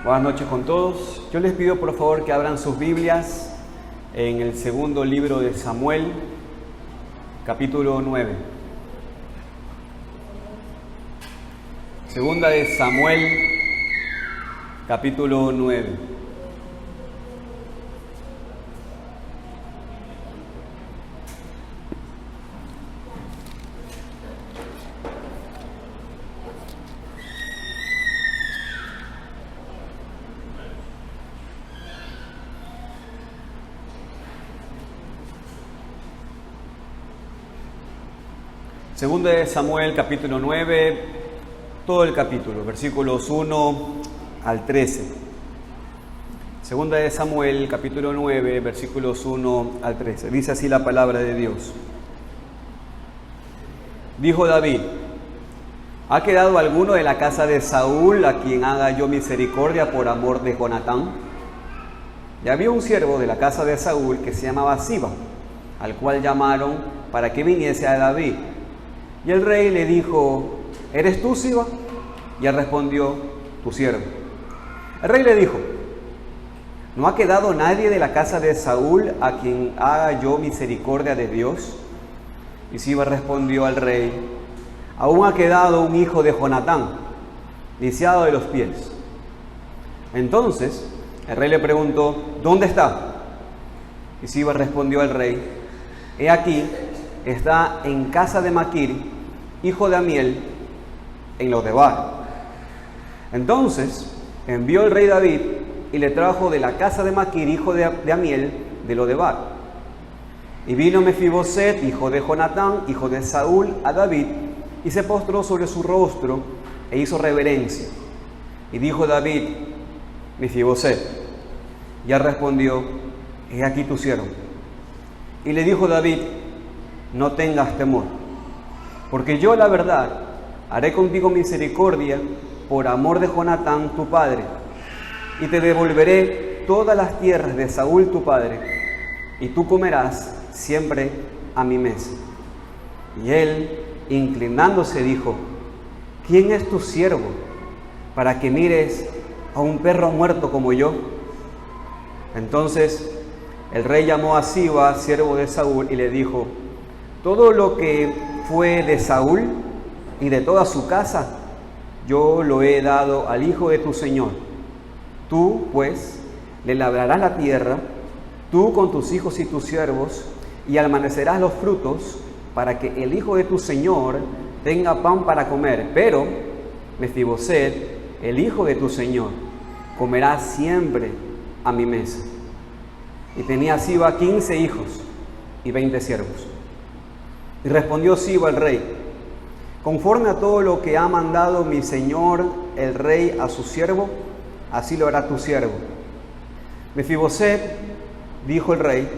Buenas noches con todos. Yo les pido por favor que abran sus Biblias en el segundo libro de Samuel, capítulo 9. Segunda de Samuel, capítulo 9. Segunda de Samuel, capítulo 9, todo el capítulo, versículos 1 al 13. Segunda de Samuel, capítulo 9, versículos 1 al 13. Dice así la palabra de Dios. Dijo David: ¿ha quedado alguno de la casa de Saúl a quien haga yo misericordia por amor de Jonatán? Y había un siervo de la casa de Saúl que se llamaba Siba, al cual llamaron para que viniese a David. Y el rey le dijo: ¿eres tú, Siba? Y él respondió: tu siervo. El rey le dijo: ¿no ha quedado nadie de la casa de Saúl a quien haga yo misericordia de Dios? Y Siba respondió al rey: aún ha quedado un hijo de Jonatán, lisiado de los pies. Entonces el rey le preguntó: ¿dónde está? Y Siba respondió al rey: he aquí, está en casa de Maquir, hijo de Amiel, en Lodebar. Entonces envió el rey David y le trajo de la casa de Maquir, hijo de Amiel, de Lodebar. Y vino Mefiboset, hijo de Jonatán, hijo de Saúl, a David, y se postró sobre su rostro e hizo reverencia. Y dijo David: Mefiboset. Ya respondió: he aquí tu siervo. Y le dijo David: no tengas temor, porque yo, la verdad, haré contigo misericordia por amor de Jonatán tu padre, y te devolveré todas las tierras de Saúl tu padre, y tú comerás siempre a mi mesa. Y él, inclinándose, dijo: ¿quién es tu siervo para que mires a un perro muerto como yo? Entonces el rey llamó a Siba, siervo de Saúl, y le dijo: todo lo que fue de Saúl y de toda su casa, yo lo he dado al hijo de tu señor. Tú, pues, le labrarás la tierra, tú con tus hijos y tus siervos, y almacenarás los frutos, para que el hijo de tu señor tenga pan para comer. Pero Mefiboset, el hijo de tu señor, comerá siempre a mi mesa. Y tenía Siba 15 hijos y 20 siervos. Y respondió Siba al rey: conforme a todo lo que ha mandado mi señor el rey a su siervo, así lo hará tu siervo. Mefiboset, dijo el rey,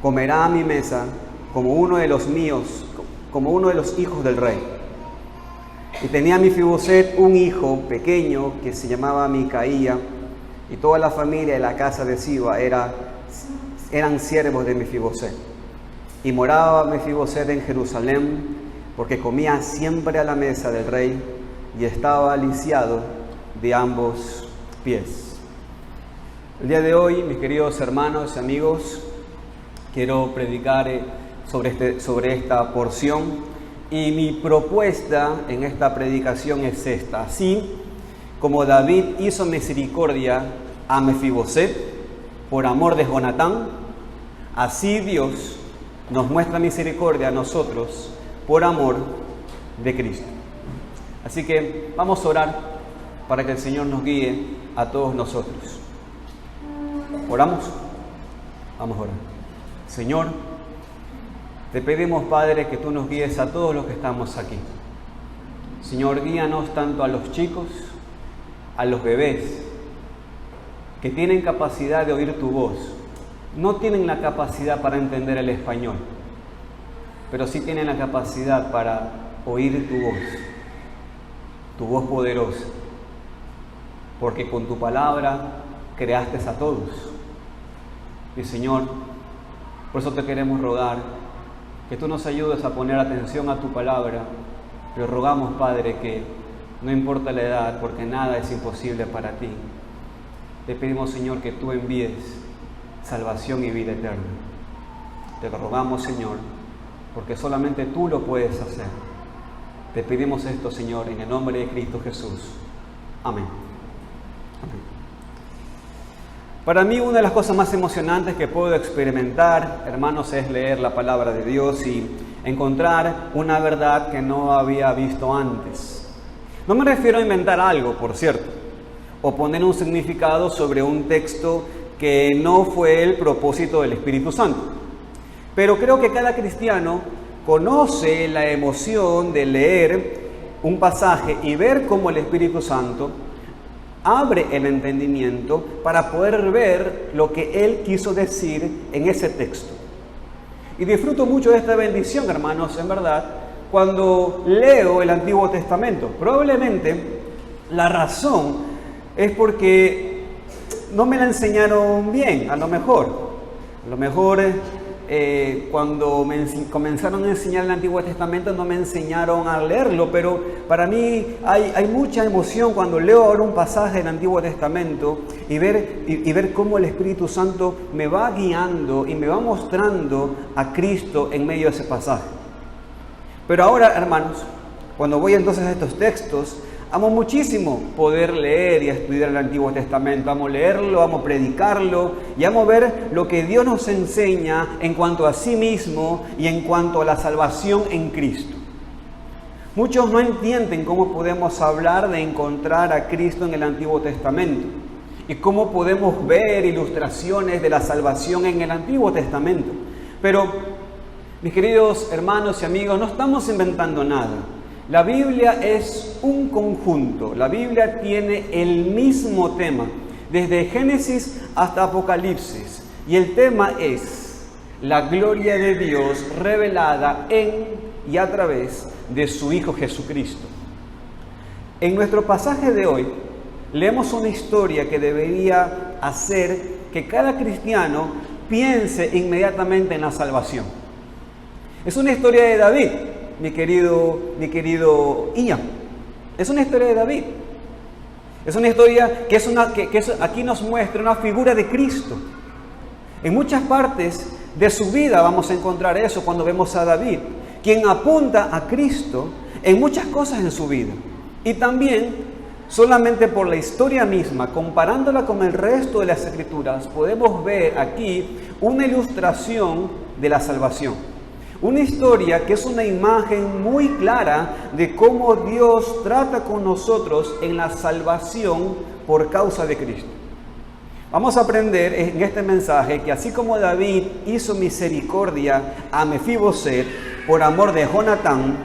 comerá a mi mesa como uno de los míos, como uno de los hijos del rey. Y tenía Mefiboset un hijo pequeño que se llamaba Micaía, y toda la familia de la casa de Siba eran siervos de Mefiboset. Y moraba Mefiboset en Jerusalén, porque comía siempre a la mesa del rey y estaba lisiado de ambos pies. El día de hoy, mis queridos hermanos y amigos, quiero predicar sobre esta porción, y mi propuesta en esta predicación es esta: así como David hizo misericordia a Mefiboset por amor de Jonatán, así Dios nos muestra misericordia a nosotros por amor de Cristo. Así que vamos a orar para que el Señor nos guíe a todos nosotros. ¿Oramos? Vamos a orar. Señor, te pedimos, Padre, que tú nos guíes a todos los que estamos aquí. Señor, guíanos tanto a los chicos, a los bebés, que tienen capacidad de oír tu voz. No tienen la capacidad para entender el español, pero sí tienen la capacidad para oír tu voz poderosa, porque con tu palabra creaste a todos. Y Señor, por eso te queremos rogar que tú nos ayudes a poner atención a tu palabra, pero rogamos, Padre, que no importa la edad, porque nada es imposible para ti, te pedimos, Señor, que tú envíes salvación y vida eterna. Te lo rogamos, Señor, porque solamente tú lo puedes hacer. Te pedimos esto, Señor, en el nombre de Cristo Jesús. Amén. Amén. Para mí, una de las cosas más emocionantes que puedo experimentar, hermanos, es leer la palabra de Dios y encontrar una verdad que no había visto antes. No me refiero a inventar algo, por cierto, o poner un significado sobre un texto que no fue el propósito del Espíritu Santo. Pero creo que cada cristiano conoce la emoción de leer un pasaje y ver cómo el Espíritu Santo abre el entendimiento para poder ver lo que Él quiso decir en ese texto. Y disfruto mucho de esta bendición, hermanos, en verdad, cuando leo el Antiguo Testamento. Probablemente la razón es porque no me la enseñaron bien, a lo mejor cuando me comenzaron a enseñar el Antiguo Testamento no me enseñaron a leerlo, pero para mí hay mucha emoción cuando leo ahora un pasaje del Antiguo Testamento y ver cómo el Espíritu Santo me va guiando y me va mostrando a Cristo en medio de ese pasaje. Pero ahora, hermanos, cuando voy entonces a estos textos, amo muchísimo poder leer y estudiar el Antiguo Testamento. Amo leerlo, amo predicarlo y amo ver lo que Dios nos enseña en cuanto a sí mismo y en cuanto a la salvación en Cristo. Muchos no entienden cómo podemos hablar de encontrar a Cristo en el Antiguo Testamento y cómo podemos ver ilustraciones de la salvación en el Antiguo Testamento. Pero, mis queridos hermanos y amigos, no estamos inventando nada. La Biblia es un conjunto. La Biblia tiene el mismo tema, desde Génesis hasta Apocalipsis. Y el tema es la gloria de Dios revelada en y a través de su Hijo Jesucristo. En nuestro pasaje de hoy, leemos una historia que debería hacer que cada cristiano piense inmediatamente en la salvación. Es una historia de David. Mi querido Ian, es una historia de David. Es una historia que aquí nos muestra una figura de Cristo. En muchas partes de su vida vamos a encontrar eso cuando vemos a David, quien apunta a Cristo en muchas cosas en su vida. Y también, solamente por la historia misma, comparándola con el resto de las Escrituras, podemos ver aquí una ilustración de la salvación. Una historia que es una imagen muy clara de cómo Dios trata con nosotros en la salvación por causa de Cristo. Vamos a aprender en este mensaje que así como David hizo misericordia a Mefiboset por amor de Jonatán,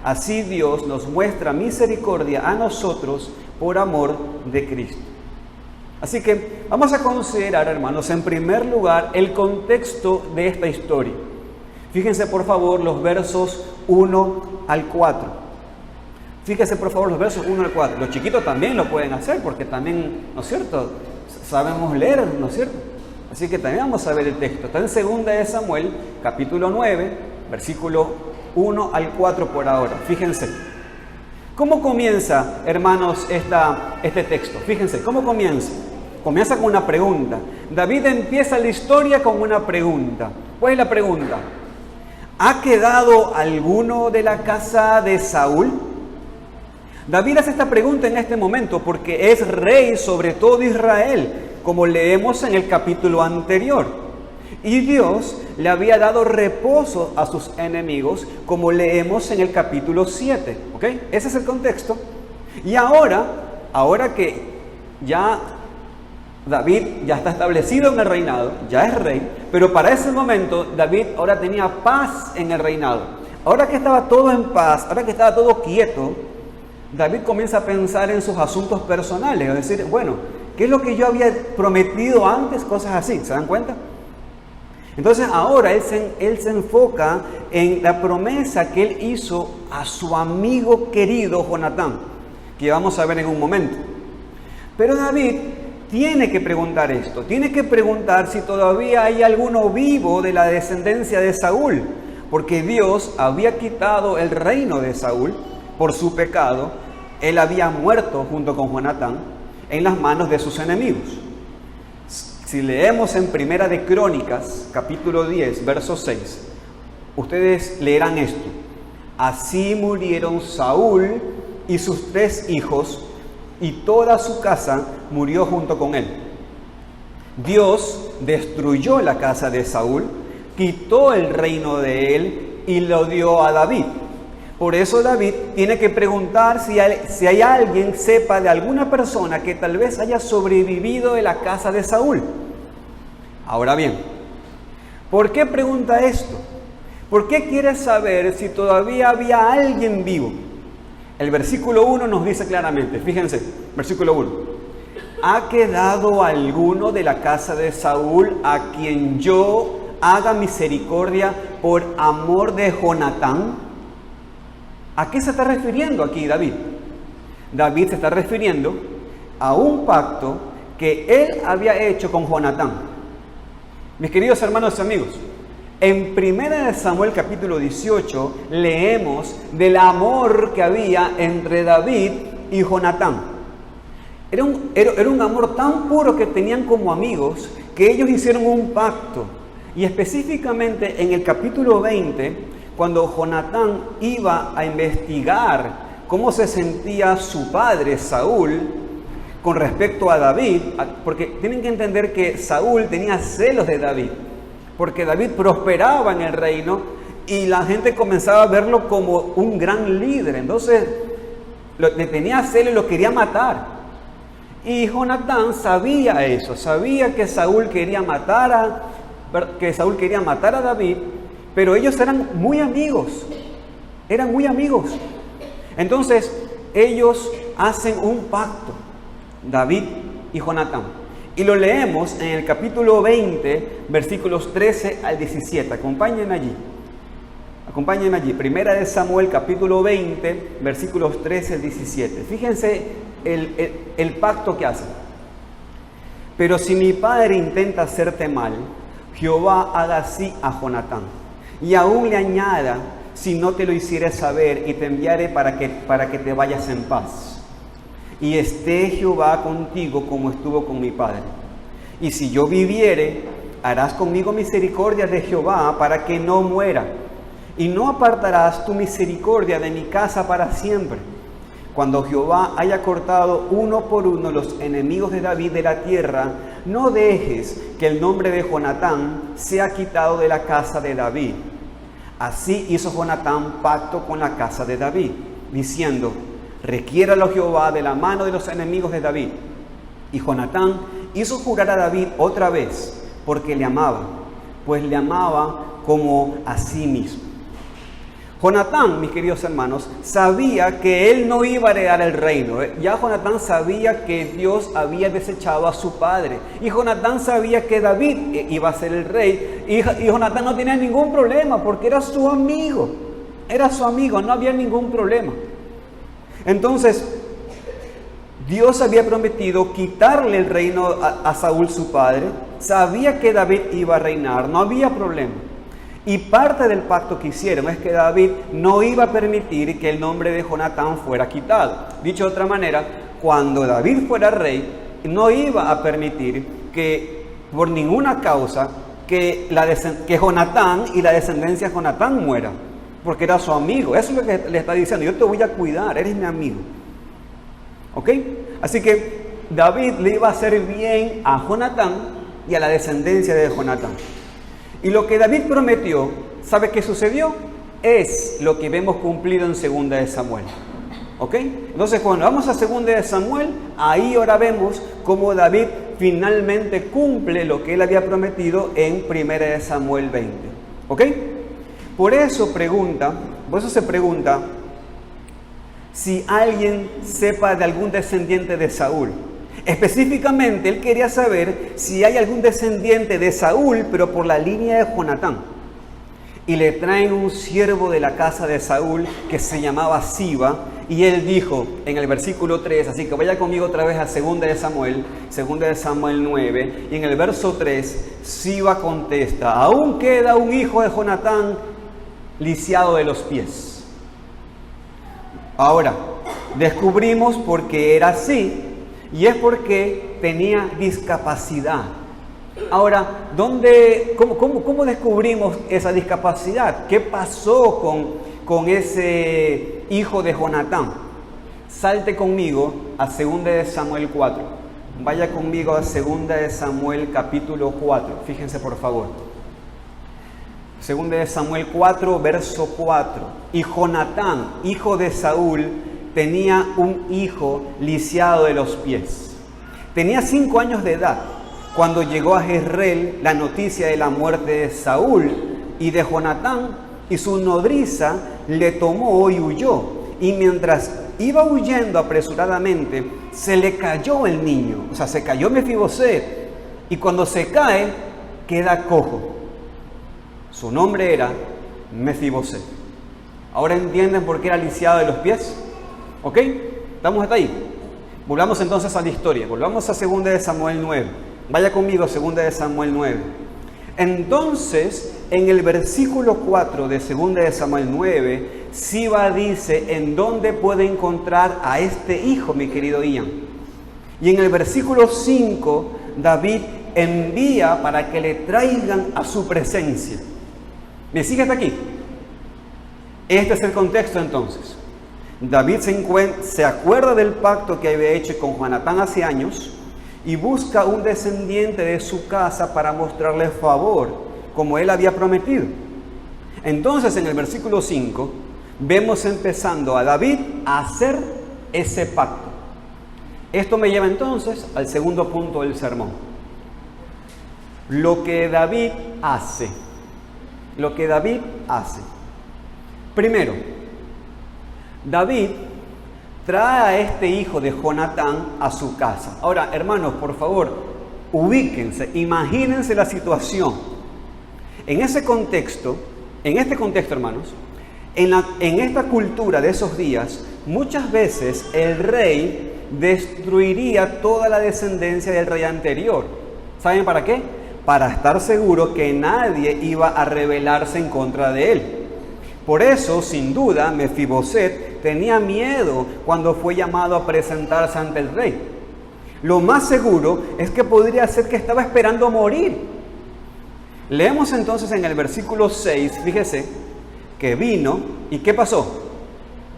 así Dios nos muestra misericordia a nosotros por amor de Cristo. Así que vamos a considerar, hermanos, en primer lugar el contexto de esta historia. Fíjense por favor los versos 1 al 4. Fíjense por favor los versos 1 al 4. Los chiquitos también lo pueden hacer porque también, ¿no es cierto?, sabemos leer, ¿no es cierto? Así que también vamos a ver el texto. Está en 2 de Samuel, capítulo 9, versículo 1 al 4 por ahora. Fíjense. ¿Cómo comienza, hermanos, este texto? Fíjense, ¿cómo comienza? Comienza con una pregunta. David empieza la historia con una pregunta. ¿Cuál es la pregunta? ¿Ha quedado alguno de la casa de Saúl? David hace esta pregunta en este momento porque es rey sobre todo Israel, como leemos en el capítulo anterior. Y Dios le había dado reposo a sus enemigos, como leemos en el capítulo 7. ¿Ok? Ese es el contexto. Y ahora que ya David ya está establecido en el reinado, ya es rey, pero para ese momento David ahora tenía paz en el reinado. Ahora que estaba todo en paz, ahora que estaba todo quieto, David comienza a pensar en sus asuntos personales, es decir, bueno, ¿qué es lo que yo había prometido antes? Cosas así, ¿se dan cuenta? Entonces ahora él se enfoca en la promesa que él hizo a su amigo querido Jonatán, que vamos a ver en un momento. Pero David tiene que preguntar esto, tiene que preguntar si todavía hay alguno vivo de la descendencia de Saúl, porque Dios había quitado el reino de Saúl por su pecado. Él había muerto junto con Jonatán en las manos de sus enemigos. Si leemos en Primera de Crónicas, capítulo 10, verso 6, ustedes leerán esto. Así murieron Saúl y sus 3 hijos, y toda su casa murió junto con él. Dios destruyó la casa de Saúl, quitó el reino de él y lo dio a David. Por eso David tiene que preguntar si hay alguien sepa de alguna persona que tal vez haya sobrevivido de la casa de Saúl. Ahora bien, ¿por qué pregunta esto? ¿Por qué quiere saber si todavía había alguien vivo? El versículo 1 nos dice claramente, fíjense, versículo 1. ¿Ha quedado alguno de la casa de Saúl a quien yo haga misericordia por amor de Jonatán? ¿A qué se está refiriendo aquí David? David se está refiriendo a un pacto que él había hecho con Jonatán. Mis queridos hermanos y amigos, en 1 Samuel capítulo 18 leemos del amor que había entre David y Jonatán. Era un amor tan puro que tenían como amigos que ellos hicieron un pacto. Y específicamente en el capítulo 20, cuando Jonatán iba a investigar cómo se sentía su padre Saúl con respecto a David, porque tienen que entender que Saúl tenía celos de David, porque David prosperaba en el reino y la gente comenzaba a verlo como un gran líder. Entonces le tenía celos y lo quería matar. Y Jonatán sabía eso, sabía que Saúl quería matar a David, pero ellos eran muy amigos, Entonces, ellos hacen un pacto, David y Jonatán. Y lo leemos en el capítulo 20, versículos 13 al 17. Acompáñenme allí. Primera de Samuel, capítulo 20, versículos 13 al 17. Fíjense el pacto que hacen. Pero si mi padre intenta hacerte mal, Jehová haga así a Jonatán, y aún le añada, si no te lo hiciere saber, y te enviaré para que te vayas en paz. Y esté Jehová contigo como estuvo con mi padre. Y si yo viviere, harás conmigo misericordia de Jehová para que no muera. Y no apartarás tu misericordia de mi casa para siempre. Cuando Jehová haya cortado uno por uno los enemigos de David de la tierra, no dejes que el nombre de Jonatán sea quitado de la casa de David. Así hizo Jonatán pacto con la casa de David, diciendo, requiéralo Jehová de la mano de los enemigos de David. Y Jonatán hizo jurar a David otra vez, porque le amaba, pues le amaba como a sí mismo. Jonatán, mis queridos hermanos, sabía que él no iba a heredar el reino. Ya Jonatán sabía que Dios había desechado a su padre. Y Jonatán sabía que David iba a ser el rey. Y Jonatán no tenía ningún problema porque era su amigo. No había ningún problema. Entonces, Dios había prometido quitarle el reino a Saúl, su padre. Sabía que David iba a reinar, no había problema. Y parte del pacto que hicieron es que David no iba a permitir que el nombre de Jonatán fuera quitado. Dicho de otra manera, cuando David fuera rey, no iba a permitir que por ninguna causa que Jonatán y la descendencia de Jonatán mueran, porque era su amigo. Eso es lo que le está diciendo, yo te voy a cuidar, eres mi amigo. ¿Ok? Así que David le iba a hacer bien a Jonatán y a la descendencia de Jonatán. Y lo que David prometió, ¿sabe qué sucedió? Es lo que vemos cumplido en 2 de Samuel. ¿Ok? Entonces, cuando vamos a 2 de Samuel, ahí ahora vemos cómo David finalmente cumple lo que él había prometido en 1 de Samuel 20. ¿Ok? Por eso se pregunta si alguien sepa de algún descendiente de Saúl. Específicamente, él quería saber si hay algún descendiente de Saúl, pero por la línea de Jonatán. Y le traen un siervo de la casa de Saúl que se llamaba Siba, y él dijo en el versículo 3, así que vaya conmigo otra vez a 2 de Samuel 9, y en el verso 3, Siba contesta, aún queda un hijo de Jonatán lisiado de los pies. Ahora, descubrimos por qué era así. Y es porque tenía discapacidad. Ahora, ¿cómo descubrimos esa discapacidad? ¿Qué pasó con ese hijo de Jonatán? Salte conmigo a 2 de Samuel 4. Vaya conmigo a 2 de Samuel capítulo 4. Fíjense por favor. 2 de Samuel 4, verso 4. Y Jonatán, hijo de Saúl, tenía un hijo lisiado de los pies. Tenía 5 años de edad cuando llegó a Jezreel la noticia de la muerte de Saúl y de Jonatán, y su nodriza le tomó y huyó. Y mientras iba huyendo apresuradamente, se le cayó el niño, o sea, se cayó Mefiboset, y cuando se cae, queda cojo. Su nombre era Mefiboset. ¿Ahora entienden por qué era lisiado de los pies? ¿Ok? ¿Estamos hasta ahí? Volvamos entonces a la historia. Volvamos a 2 de Samuel 9. Vaya conmigo, 2 de Samuel 9. Entonces, en el versículo 4 de 2 de Samuel 9, Siba dice en dónde puede encontrar a este hijo, mi querido Ian. Y en el versículo 5, David envía para que le traigan a su presencia. ¿Me sigue hasta aquí? Este es el contexto entonces. David se acuerda del pacto que había hecho con Jonatán hace años y busca un descendiente de su casa para mostrarle favor, como él había prometido. Entonces, en el versículo 5, vemos empezando a David a hacer ese pacto. Esto me lleva entonces al segundo punto del sermón. Lo que David hace. Lo que David hace. Primero, David trae a este hijo de Jonatán a su casa. Ahora, hermanos, por favor, ubíquense, imagínense la situación. En este contexto, hermanos, en esta cultura de esos días, muchas veces el rey destruiría toda la descendencia del rey anterior. ¿Saben para qué? Para estar seguro que nadie iba a rebelarse en contra de él. Por eso, sin duda, Mefiboset tenía miedo cuando fue llamado a presentarse ante el rey. Lo más seguro es que podría ser que estaba esperando morir. Leemos entonces en el versículo 6, fíjese, que vino, ¿y qué pasó?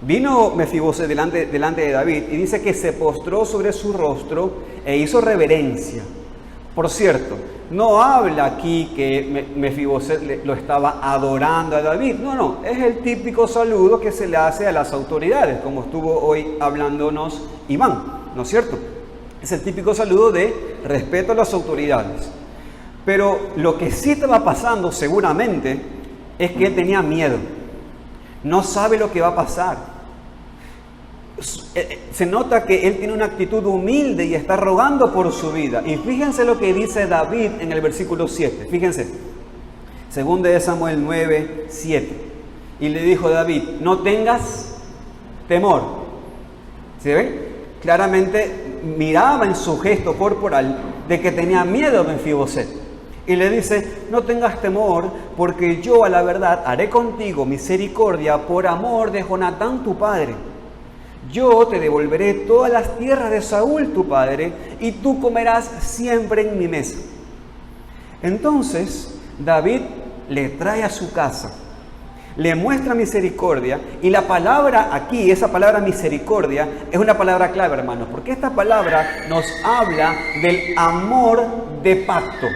Vino Mefiboset delante de David y dice que se postró sobre su rostro e hizo reverencia. Por cierto, no habla aquí que Mefiboset lo estaba adorando a David. No, es el típico saludo que se le hace a las autoridades, como estuvo hoy hablándonos Iván, ¿no es cierto? Es el típico saludo de respeto a las autoridades. Pero lo que sí estaba pasando seguramente es que él tenía miedo. No sabe lo que va a pasar. Se nota que él tiene una actitud humilde y está rogando por su vida. Y fíjense lo que dice David en el versículo 7. Fíjense, 2 de Samuel 9, 7. Y le dijo David, no tengas temor. ¿Sí ven? Claramente miraba en su gesto corporal de que tenía miedo a Mefiboset. Y le dice, no tengas temor, porque yo a la verdad haré contigo misericordia por amor de Jonatán tu padre. Yo te devolveré todas las tierras de Saúl tu padre, y tú comerás siempre en mi mesa. Entonces David le trae a su casa, le muestra misericordia, y la palabra aquí, esa palabra misericordia, es una palabra clave, hermanos, porque esta palabra nos habla del amor de pacto.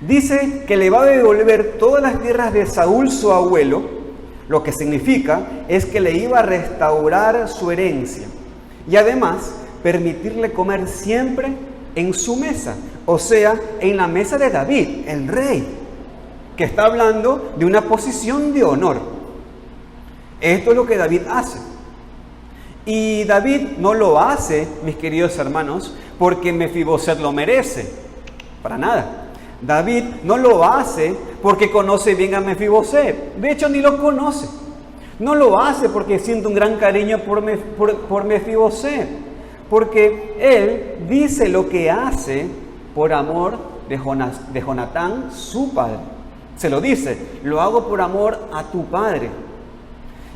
Dice que le va a devolver todas las tierras de Saúl su abuelo, lo que significa es que le iba a restaurar su herencia y además permitirle comer siempre en su mesa, o sea, en la mesa de David, el rey, que está hablando de una posición de honor. Esto es lo que David hace. Y David no lo hace, mis queridos hermanos, porque Mefiboset lo merece, para nada. David no lo hace porque conoce bien a Mefiboset. De hecho, ni lo conoce. No lo hace porque siente un gran cariño por Mefiboset. Porque él dice lo que hace por amor de Jonatán, su padre. Se lo dice, lo hago por amor a tu padre.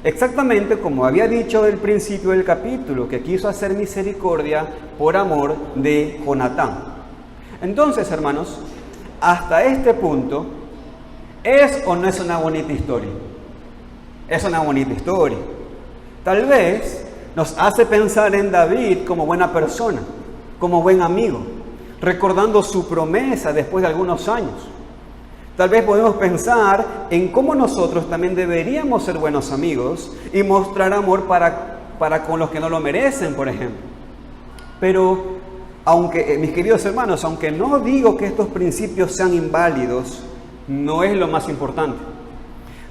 Exactamente como había dicho al principio del capítulo, que quiso hacer misericordia por amor de Jonatán. Entonces, hermanos, hasta este punto, ¿es o no es una bonita historia? Es una bonita historia. Tal vez nos hace pensar en David como buena persona, como buen amigo, recordando su promesa después de algunos años. Tal vez podemos pensar en cómo nosotros también deberíamos ser buenos amigos y mostrar amor para con los que no lo merecen, por ejemplo. Pero, aunque, mis queridos hermanos, aunque no digo que estos principios sean inválidos, no es lo más importante.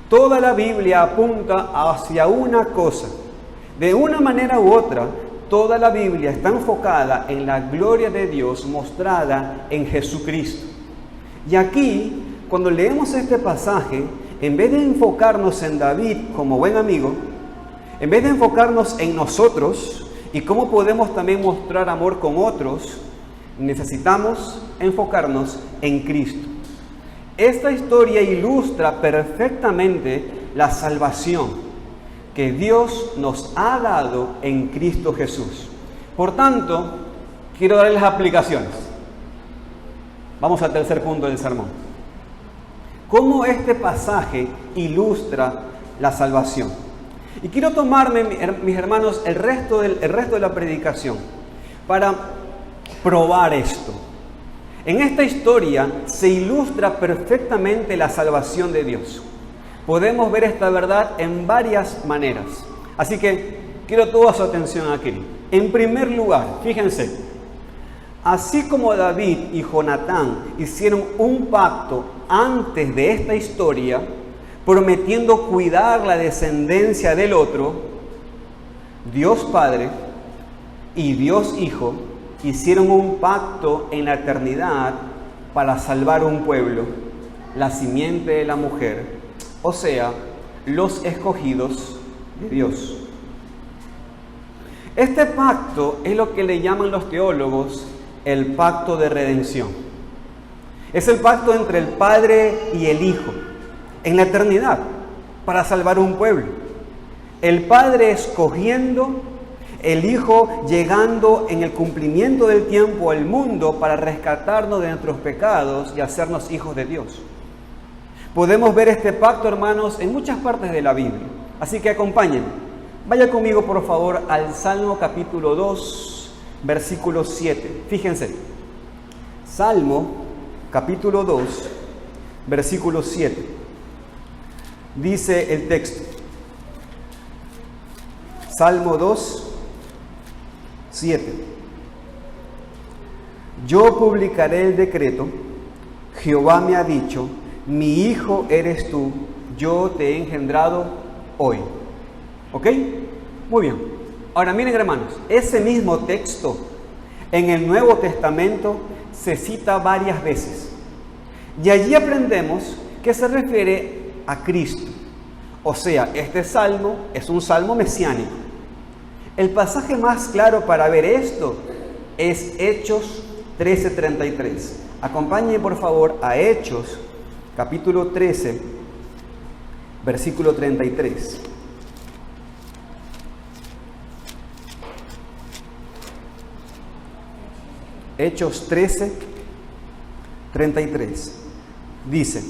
Toda la Biblia apunta hacia una cosa. De una manera u otra, toda la Biblia está enfocada en la gloria de Dios mostrada en Jesucristo. Y aquí, cuando leemos este pasaje, en vez de enfocarnos en David como buen amigo, en vez de enfocarnos en nosotros y cómo podemos también mostrar amor con otros, necesitamos enfocarnos en Cristo. Esta historia ilustra perfectamente la salvación que Dios nos ha dado en Cristo Jesús. Por tanto, quiero darles aplicaciones. Vamos al tercer punto del sermón. ¿Cómo este pasaje ilustra la salvación? Y quiero tomarme, mis hermanos, el resto de la predicación para probar esto. En esta historia se ilustra perfectamente la salvación de Dios. Podemos ver esta verdad en varias maneras. Así que quiero toda su atención aquí. En primer lugar, fíjense, así como David y Jonatán hicieron un pacto antes de esta historia, prometiendo cuidar la descendencia del otro, Dios Padre y Dios Hijo hicieron un pacto en la eternidad para salvar un pueblo, la simiente de la mujer, o sea, los escogidos de Dios. Este pacto es lo que le llaman los teólogos el pacto de redención. Es el pacto entre el Padre y el Hijo en la eternidad para salvar un pueblo. El Padre escogiendo, el Hijo llegando en el cumplimiento del tiempo al mundo para rescatarnos de nuestros pecados y hacernos hijos de Dios. Podemos ver este pacto, hermanos, en muchas partes de la Biblia. Así que acompáñenme. Vaya conmigo, por favor, al Salmo capítulo 2, versículo 7. Fíjense. Salmo capítulo 2, versículo 7. Dice el texto. Salmo 2, 7. Yo publicaré el decreto. Jehová me ha dicho: mi hijo eres tú, yo te he engendrado hoy. ¿Ok? Muy bien. Ahora miren, hermanos, ese mismo texto en el Nuevo Testamento se cita varias veces. Y allí aprendemos que se refiere a Cristo. O sea, este salmo es un salmo mesiánico. El pasaje más claro para ver esto es Hechos 13:33. Acompáñenme, por favor, a Hechos capítulo 13, versículo 33. Hechos 13, 33. Dice: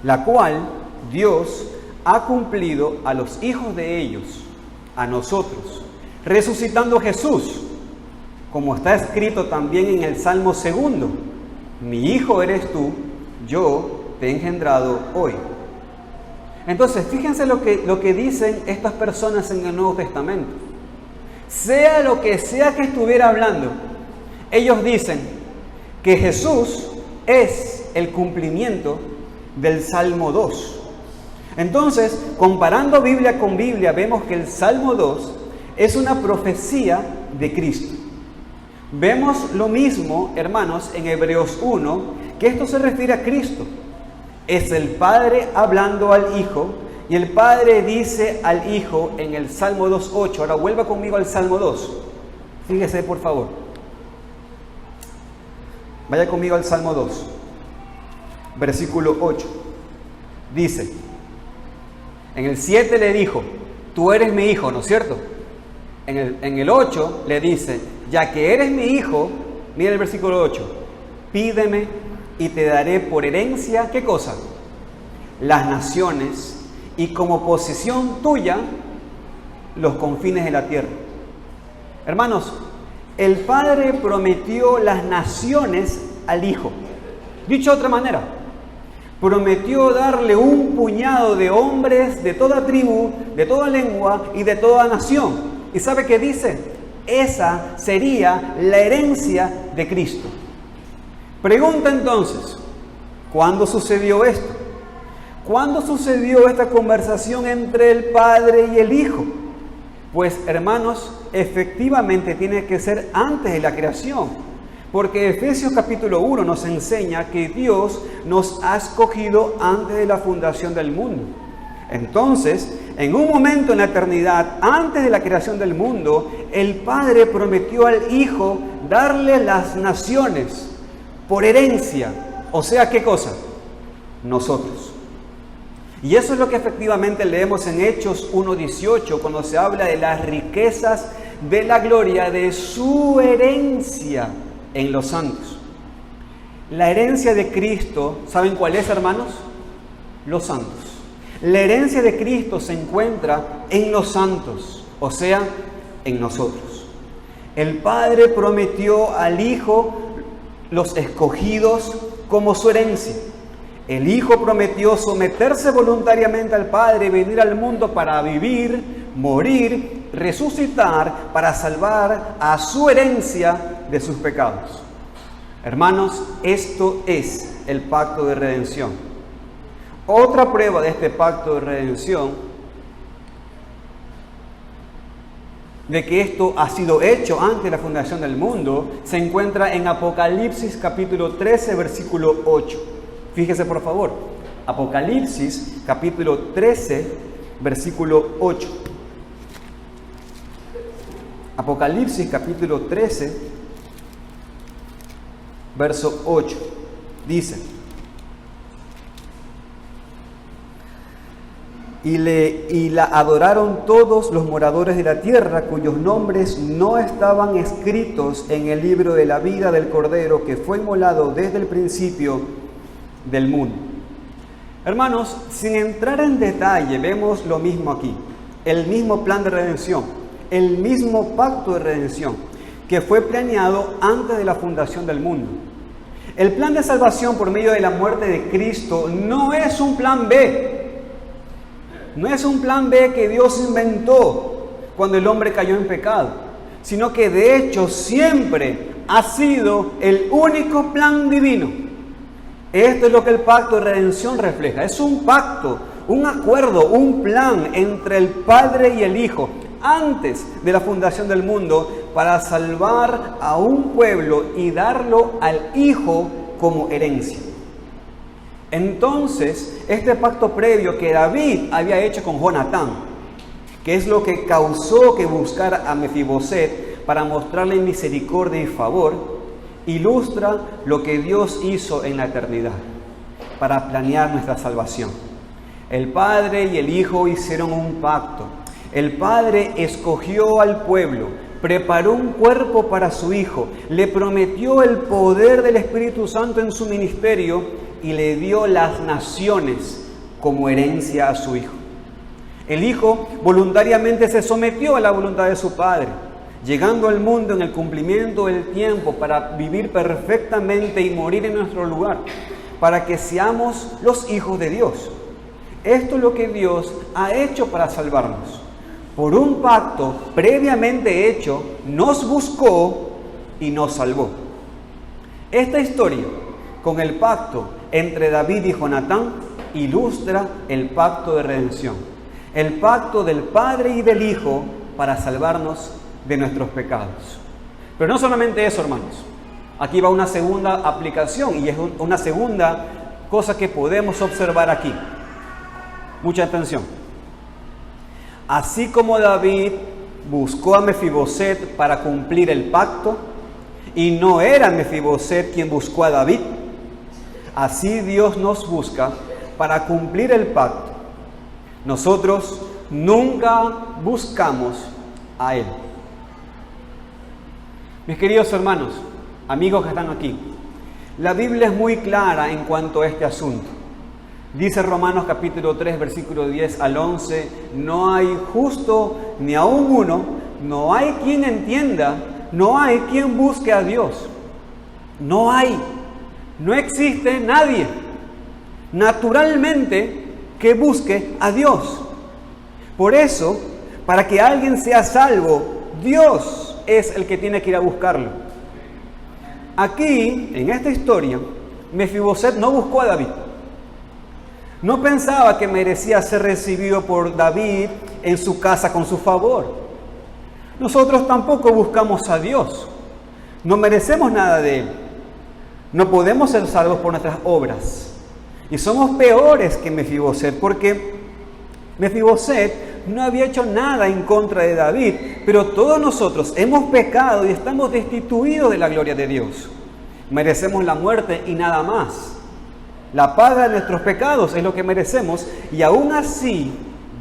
la cual Dios ha cumplido a los hijos de ellos, a nosotros, resucitando Jesús, como está escrito también en el Salmo 2: mi hijo eres tú, yo te he engendrado hoy. Entonces, fíjense lo que dicen estas personas en el Nuevo Testamento. Sea lo que sea que estuviera hablando, ellos dicen que Jesús es el cumplimiento del Salmo 2. Entonces, comparando Biblia con Biblia, vemos que el Salmo 2 es una profecía de Cristo. Vemos lo mismo, hermanos, en Hebreos 1, que esto se refiere a Cristo. Es el Padre hablando al Hijo, y el Padre dice al Hijo en el Salmo 2:8. Ahora vuelva conmigo al Salmo 2. Fíjese, por favor. Vaya conmigo al Salmo 2, versículo 8. Dice, en el 7 le dijo: tú eres mi hijo, ¿no es cierto? En el 8 le dice: ya que eres mi hijo, mira el versículo 8, pídeme y te daré por herencia, ¿qué cosa? Las naciones, y como posesión tuya, los confines de la tierra. Hermanos, el Padre prometió las naciones al Hijo. Dicho de otra manera, prometió darle un puñado de hombres de toda tribu, de toda lengua y de toda nación. ¿Y sabe qué dice? Esa sería la herencia de Cristo. Pregunta entonces, ¿cuándo sucedió esto? ¿Cuándo sucedió esta conversación entre el Padre y el Hijo? Pues, hermanos, efectivamente tiene que ser antes de la creación, porque Efesios capítulo 1 nos enseña que Dios nos ha escogido antes de la fundación del mundo. Entonces, en un momento en la eternidad, antes de la creación del mundo, el Padre prometió al Hijo darle las naciones por herencia. O sea, ¿qué cosa? Nosotros. Y eso es lo que efectivamente leemos en Hechos 1:18, cuando se habla de las riquezas de la gloria de su herencia en los santos. La herencia de Cristo, ¿saben cuál es, hermanos? Los santos. La herencia de Cristo se encuentra en los santos, o sea, en nosotros. El Padre prometió al Hijo los escogidos como su herencia. El Hijo prometió someterse voluntariamente al Padre y venir al mundo para vivir, morir, resucitar, para salvar a su herencia de sus pecados. Hermanos, esto es el pacto de redención. Otra prueba de este pacto de redención, de que esto ha sido hecho antes de la fundación del mundo, se encuentra en Apocalipsis capítulo 13, versículo 8. Fíjese por favor, Apocalipsis capítulo 13, versículo 8. Apocalipsis capítulo 13, verso 8. Dice: Y la adoraron todos los moradores de la tierra, cuyos nombres no estaban escritos en el libro de la vida del Cordero, que fue inmolado desde el principio del mundo. Hermanos, sin entrar en detalle, vemos lo mismo aquí. El mismo plan de redención, el mismo pacto de redención que fue planeado antes de la fundación del mundo. El plan de salvación por medio de la muerte de Cristo no es un plan B. No es un plan B que Dios inventó cuando el hombre cayó en pecado, sino que de hecho siempre ha sido el único plan divino. Esto es lo que el pacto de redención refleja. Es un pacto, un acuerdo, un plan entre el Padre y el Hijo antes de la fundación del mundo para salvar a un pueblo y darlo al Hijo como herencia. Entonces, este pacto previo que David había hecho con Jonatán, que es lo que causó que buscara a Mefiboset para mostrarle misericordia y favor, ilustra lo que Dios hizo en la eternidad para planear nuestra salvación. El Padre y el Hijo hicieron un pacto. El Padre escogió al pueblo, preparó un cuerpo para su Hijo, le prometió el poder del Espíritu Santo en su ministerio y le dio las naciones como herencia a su Hijo. El Hijo voluntariamente se sometió a la voluntad de su Padre, llegando al mundo en el cumplimiento del tiempo para vivir perfectamente y morir en nuestro lugar, para que seamos los hijos de Dios. Esto es lo que Dios ha hecho para salvarnos. Por un pacto previamente hecho, nos buscó y nos salvó. Esta historia con el pacto entre David y Jonatán ilustra el pacto de redención, el pacto del Padre y del Hijo para salvarnos de nuestros pecados. Pero no solamente eso, hermanos. Aquí va una segunda aplicación y es una segunda cosa que podemos observar aquí. Mucha atención. Así como David buscó a Mefiboset para cumplir el pacto, y no era Mefiboset quien buscó a David, así Dios nos busca para cumplir el pacto. Nosotros nunca buscamos a Él. Mis queridos hermanos, amigos que están aquí, La Biblia es muy clara en cuanto a este asunto. Dice Romanos capítulo 3, versículo 10 al 11, no hay justo ni aún uno, no hay quien entienda, no hay quien busque a Dios. No existe nadie naturalmente que busque a Dios. Por eso, para que alguien sea salvo, Dios es el que tiene que ir a buscarlo. Aquí, en esta historia, Mefiboset no buscó a David. No pensaba que merecía ser recibido por David en su casa con su favor. Nosotros tampoco buscamos a Dios. No merecemos nada de Él. No podemos ser salvos por nuestras obras. Y somos peores que Mefiboset, porque Mefiboset no había hecho nada en contra de David, pero todos nosotros hemos pecado y estamos destituidos de la gloria de Dios. Merecemos la muerte y nada más. La paga de nuestros pecados es lo que merecemos, y aún así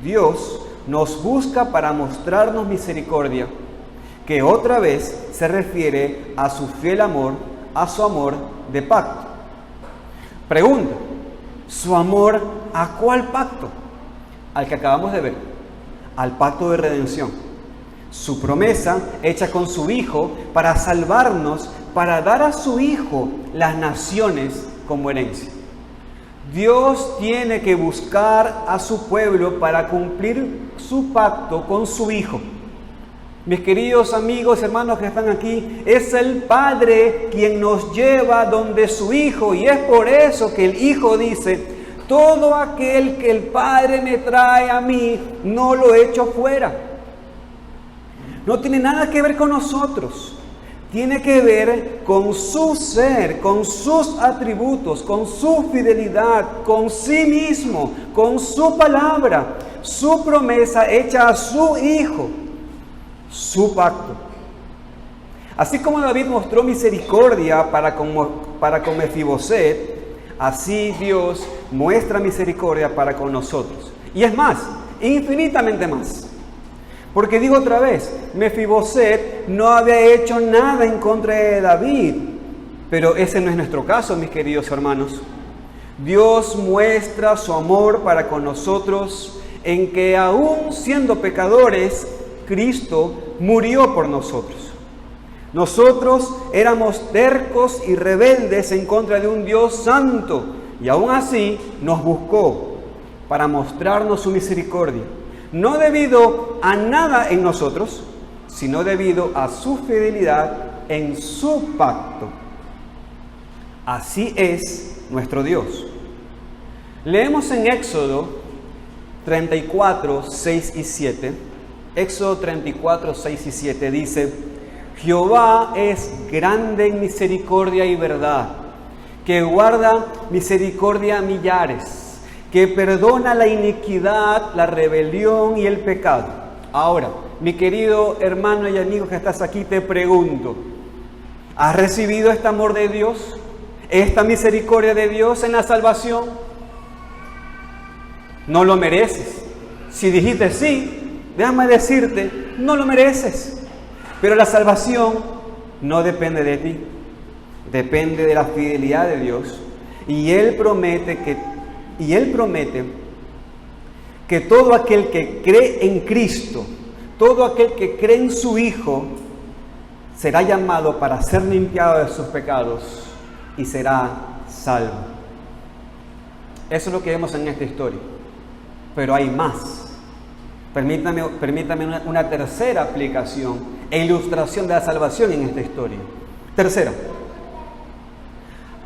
Dios nos busca para mostrarnos misericordia, que otra vez se refiere a su fiel amor, a su amor de pacto. Pregunta, ¿su amor a cuál pacto? Al que acabamos de ver, al pacto de redención. Su promesa hecha con su Hijo para salvarnos, para dar a su Hijo las naciones como herencia. Dios tiene que buscar a su pueblo para cumplir su pacto con su Hijo. Mis queridos amigos, hermanos que están aquí, es el Padre quien nos lleva donde su Hijo, y es por eso que el Hijo dice: todo aquel que el Padre me trae a mí, no lo echo fuera. No tiene nada que ver con nosotros. Tiene que ver con su ser, con sus atributos, con su fidelidad, con sí mismo, con su palabra, su promesa hecha a su Hijo, su pacto. Así como David mostró misericordia para con Mefiboset, así Dios muestra misericordia para con nosotros. Y es más, infinitamente más. Porque digo otra vez, Mefiboset no había hecho nada en contra de David, pero ese no es nuestro caso, mis queridos hermanos. Dios muestra su amor para con nosotros en que aún siendo pecadores, Cristo murió por nosotros. Nosotros éramos tercos y rebeldes en contra de un Dios santo, y aún así nos buscó para mostrarnos su misericordia. No debido a nada en nosotros, sino debido a su fidelidad en su pacto. Así es nuestro Dios. Leemos en Éxodo 34, 6 y 7. Éxodo 34, 6 y 7 dice: Jehová es grande en misericordia y verdad, que guarda misericordia a millares, que perdona la iniquidad, la rebelión y el pecado. Ahora, mi querido hermano y amigo que estás aquí, te pregunto: ¿has recibido este amor de Dios? ¿Esta misericordia de Dios en la salvación? No lo mereces. Si dijiste sí, déjame decirte, no lo mereces. Pero la salvación no depende de ti, depende de la fidelidad de Dios. Y Él promete que todo aquel que cree en Cristo, todo aquel que cree en su Hijo, será llamado para ser limpiado de sus pecados y será salvo. Eso es lo que vemos en esta historia. Pero hay más. Permítame una tercera aplicación e ilustración de la salvación en esta historia. Tercera,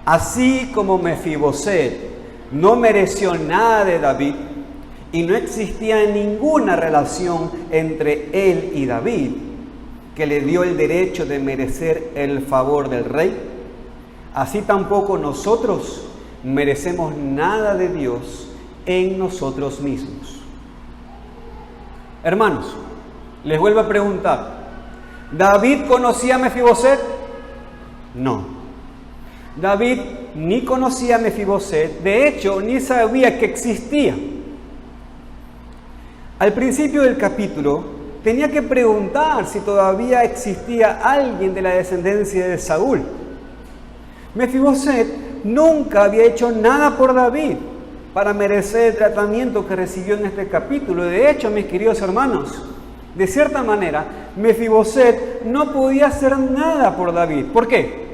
así como Mefiboset no mereció nada de David y no existía ninguna relación entre él y David que le dio el derecho de merecer el favor del rey, así tampoco nosotros merecemos nada de Dios en nosotros mismos. Hermanos, les vuelvo a preguntar: ¿David conocía a Mefiboset? No. David ni conocía a Mefiboset, de hecho, ni sabía que existía. Al principio del capítulo, tenía que preguntar si todavía existía alguien de la descendencia de Saúl. Mefiboset nunca había hecho nada por David para merecer el tratamiento que recibió en este capítulo. De hecho, mis queridos hermanos, de cierta manera, Mefiboset no podía hacer nada por David. ¿Por qué?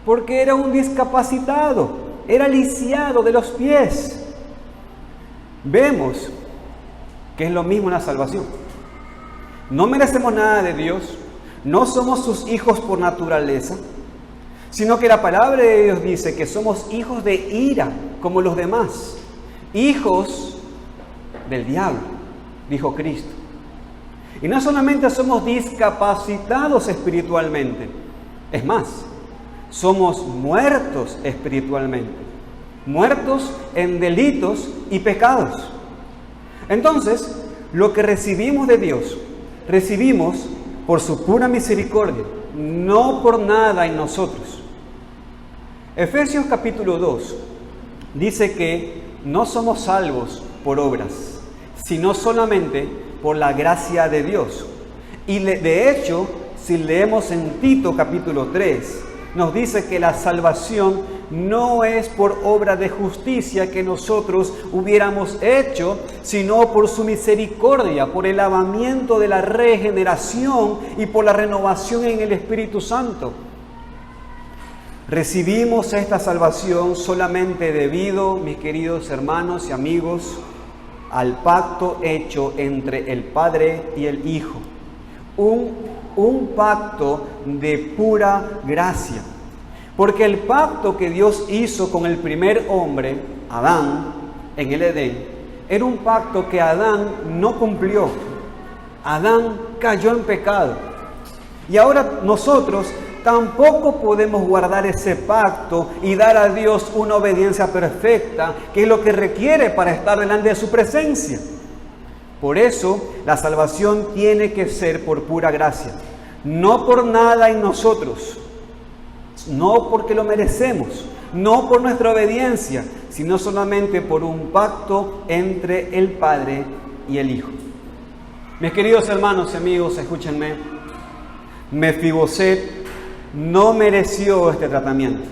Porque era un discapacitado, era lisiado de los pies. Vemos que es lo mismo en la salvación. No merecemos nada de Dios, no somos sus hijos por naturaleza, sino que la palabra de Dios dice que somos hijos de ira, como los demás, hijos del diablo, dijo Cristo. Y no solamente somos discapacitados espiritualmente, es más, somos muertos espiritualmente, muertos en delitos y pecados. Entonces, lo que recibimos de Dios, recibimos por su pura misericordia, no por nada en nosotros. Efesios capítulo 2 dice que no somos salvos por obras, sino solamente por la gracia de Dios. Y de hecho, si leemos en Tito capítulo 3, nos dice que la salvación no es por obra de justicia que nosotros hubiéramos hecho, sino por su misericordia, por el lavamiento de la regeneración y por la renovación en el Espíritu Santo. Recibimos esta salvación solamente debido, mis queridos hermanos y amigos, al pacto hecho entre el Padre y el Hijo. Un pacto de pura gracia. Porque el pacto que Dios hizo con el primer hombre, Adán, en el Edén, era un pacto que Adán no cumplió. Adán cayó en pecado. Y ahora nosotros tampoco podemos guardar ese pacto y dar a Dios una obediencia perfecta, que es lo que requiere para estar delante de su presencia. Por eso, la salvación tiene que ser por pura gracia, no por nada en nosotros, no porque lo merecemos, no por nuestra obediencia, sino solamente por un pacto entre el Padre y el Hijo. Mis queridos hermanos y amigos, escúchenme, Mefiboset no mereció este tratamiento,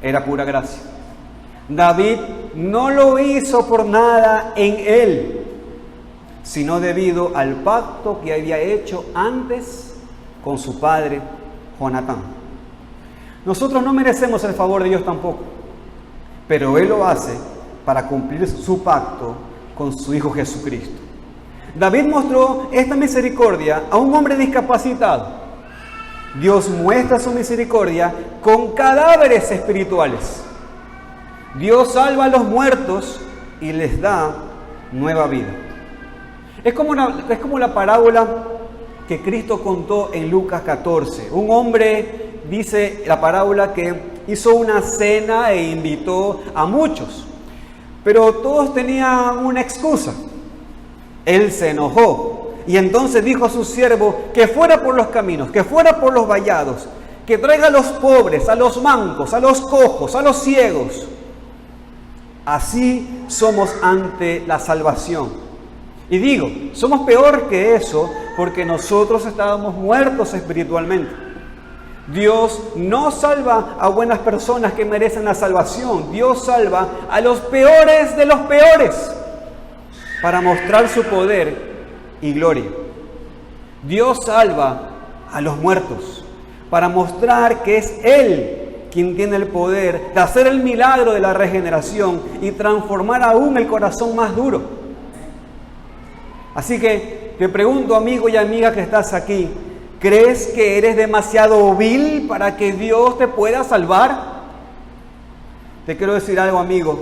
era pura gracia. David no lo hizo por nada en él, sino debido al pacto que había hecho antes con su padre Jonatán. Nosotros no merecemos el favor de Dios tampoco, pero Él lo hace para cumplir su pacto con su Hijo Jesucristo. David mostró esta misericordia a un hombre discapacitado. Dios muestra su misericordia con cadáveres espirituales. Dios salva a los muertos y les da nueva vida. Es como la parábola que Cristo contó en Lucas 14. Un hombre, dice la parábola, que hizo una cena e invitó a muchos, pero todos tenían una excusa. Él se enojó y entonces dijo a su siervo que fuera por los caminos, que fuera por los vallados, que traiga a los pobres, a los mancos, a los cojos, a los ciegos. Así somos ante la salvación. Y digo, somos peor que eso porque nosotros estábamos muertos espiritualmente. Dios no salva a buenas personas que merecen la salvación. Dios salva a los peores de los peores para mostrar su poder y gloria. Dios salva a los muertos para mostrar que es Él quien tiene el poder de hacer el milagro de la regeneración y transformar aún el corazón más duro. Así que te pregunto, amigo y amiga que estás aquí, ¿crees que eres demasiado vil para que Dios te pueda salvar? Te quiero decir algo, amigo.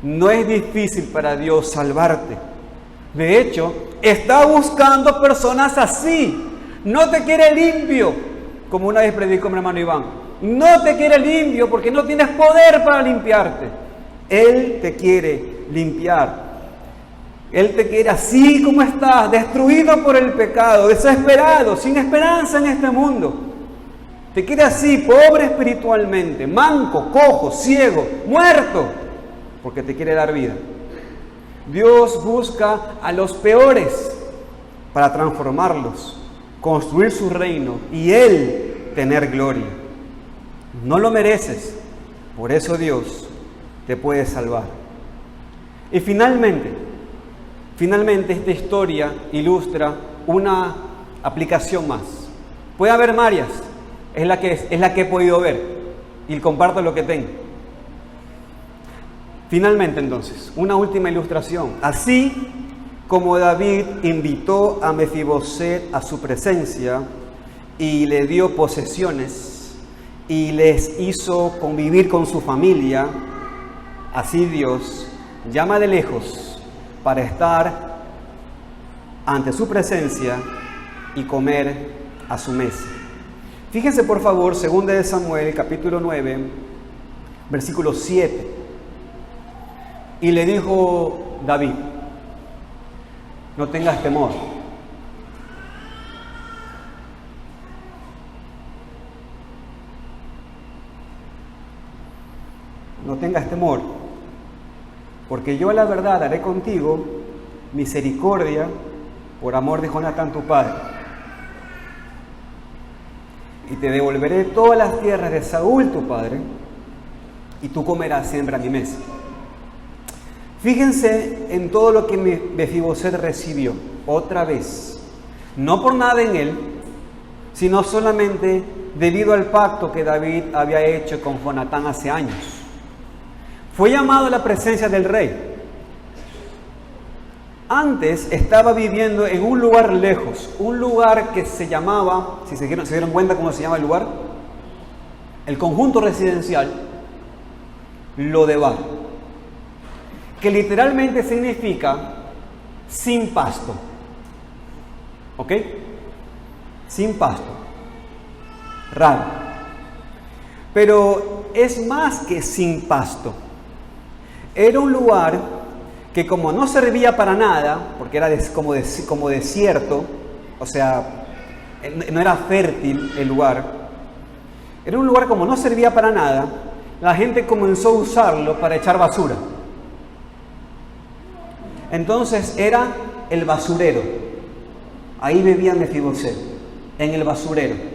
No es difícil para Dios salvarte. De hecho, está buscando personas así. No te quiere limpio, como una vez predicó mi hermano Iván. No te quiere limpio porque no tienes poder para limpiarte. Él te quiere limpiar. Él te quiere así como estás, destruido por el pecado, desesperado, sin esperanza en este mundo. Te quiere así, pobre espiritualmente, manco, cojo, ciego, muerto, porque te quiere dar vida. Dios busca a los peores para transformarlos, construir su reino y Él tener gloria. No lo mereces, por eso Dios te puede salvar. Y finalmente esta historia ilustra una aplicación más. Puede haber varias, es la que he podido ver y comparto lo que tengo. Finalmente entonces, una última ilustración. Así como David invitó a Mefiboset a su presencia y le dio posesiones y les hizo convivir con su familia, así Dios llama de lejos para estar ante su presencia y comer a su mesa. Fíjense por favor, 2 de Samuel, capítulo 9, versículo 7. Y le dijo David: no tengas temor. No tengas temor, porque yo a la verdad haré contigo misericordia por amor de Jonatán tu padre. Y te devolveré todas las tierras de Saúl tu padre, y tú comerás siempre a mi mesa. Fíjense en todo lo que Mefiboset recibió, otra vez. No por nada en él, sino solamente debido al pacto que David había hecho con Jonatán hace años. Fue llamado a la presencia del rey. Antes estaba viviendo en un lugar lejos, un lugar que se llamaba, si se dieron cuenta cómo se llama el lugar, el conjunto residencial Lodebar, que literalmente significa sin pasto. ¿Ok? Sin pasto. Raro. Pero es más que sin pasto. Era un lugar que, como no servía para nada, porque era como desierto, o sea, no era fértil el lugar, era un lugar como no servía para nada, la gente comenzó a usarlo para echar basura. Entonces era el basurero. Ahí bebía Mefiboset, en el basurero.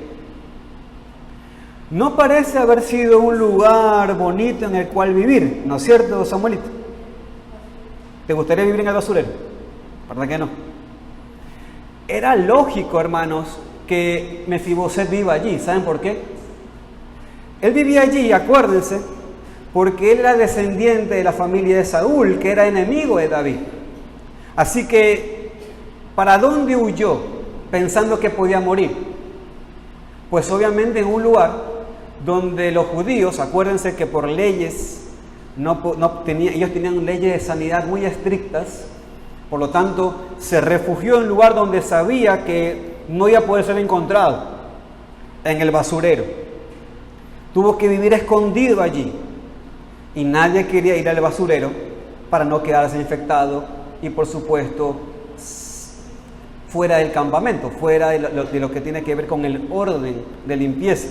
No parece haber sido un lugar bonito en el cual vivir, ¿no es cierto, Samuelito? ¿Te gustaría vivir en el basurero? ¿Verdad que no? Era lógico, hermanos, que Mefiboset viva allí. ¿Saben por qué? Él vivía allí, acuérdense, porque él era descendiente de la familia de Saúl, que era enemigo de David. Así que, ¿para dónde huyó pensando que podía morir? Pues obviamente en un lugar donde los judíos, acuérdense que por leyes, ellos tenían leyes de sanidad muy estrictas, por lo tanto se refugió en un lugar donde sabía que no iba a poder ser encontrado, en el basurero. Tuvo que vivir escondido allí y nadie quería ir al basurero para no quedarse infectado y por supuesto fuera del campamento, fuera de lo que tiene que ver con el orden de limpieza.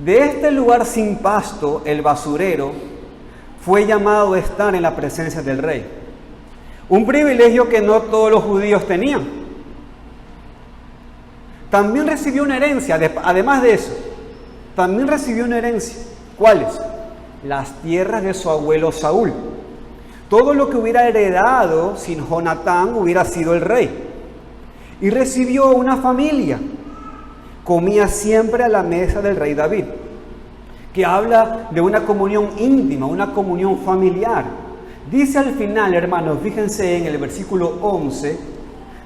De este lugar sin pasto, el basurero, fue llamado a estar en la presencia del rey. Un privilegio que no todos los judíos tenían. También recibió una herencia, además de eso, también recibió una herencia. ¿Cuáles? Las tierras de su abuelo Saúl. Todo lo que hubiera heredado sin Jonatán hubiera sido el rey. Y recibió una familia. Comía siempre a la mesa del rey David, que habla de una comunión íntima, una comunión familiar. Dice al final, hermanos, fíjense en el versículo 11,